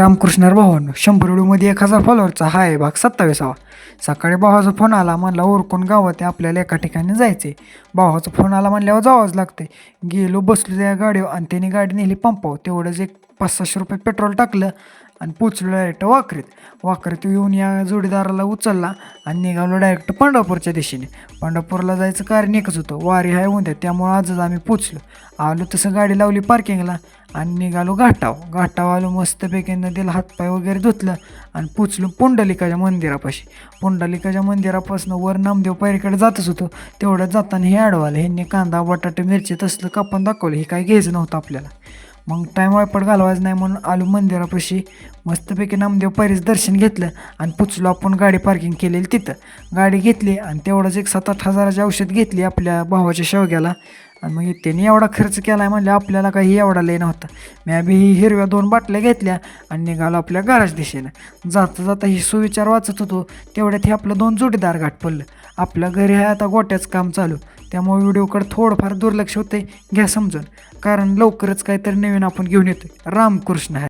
रामकृष्ण भावांनो 100 व्हिडिओमध्ये 1000 फॉलोअरचा हा आहे भाग 27वा. सकाळी भावाचा फोन आला, म्हणला ओरकून गावात आहे, आपल्याला एका ठिकाणी जायचे. भावाचा फोन आला म्हणल्यावर जावंच लागते. गेलो बसलो त्या गाडीवर आणि त्याने गाडी नेली पंपावर. तेवढंच एक 500-600 रुपये पेट्रोल टाकलं आणि पोचलो डायरेक्ट वाकरीत येऊन या जोडीदाराला उचलला आणि निघालो डायरेक्ट पंढरपूरच्या दिशेने. पंढरपूरला जायचं कारण एकच होतं, वारी आहे उद्या, त्यामुळं आजच आम्ही पोचलो. आलो तसं गाडी लावली पार्किंगला आणि निघालो घाटावर आलो. मस्तपैकी नदीला हातपाय वगैरे धुतलं आणि पोचलो पुंडलिकाच्या मंदिरापाशी. पुंडलिकाच्या मंदिरापासून वर नामदेव पायरीकडे जातच होतो. तेवढ्यात जाताना हे अडवालं, ह्यांनी कांदा बटाटे मिरची तसलं कापून दाखवलं. हे काय घ्यायचं नव्हतं आपल्याला. मग टाईम वायपट घालवायचं नाही म्हणून आलो मंदिरापाशी. मस्तपैकी नामदेव पायरीचं दर्शन घेतलं आणि पुचलो आपण गाडी पार्किंग केलेली तिथं. गाडी घेतली आणि तेवढंच एक 7-8 हजाराची औषध घेतली आपल्या भावाच्या शेवग्याला. आणि मग त्यांनी एवढा खर्च केला आहे म्हणलं आपल्याला काही एवढा लय नव्हता. मी बी ही हिरव्या 2 बाटल्या घेतल्या आणि निघालो आपल्या घराच्या दिशेनं. जाता ही सुविचार वाचत होतो, तेवढ्यात हे आपलं 2 जोडीदार गाठ पडलं. आपल्या घरी आहे आता गोट्याचं काम चालू, त्यामुळे व्हिडिओकडे थोडंफार दुर्लक्ष होते, घ्या समजून. कारण लवकरच काहीतरी नवीन आपण घेऊन येतो. रामकृष्ण.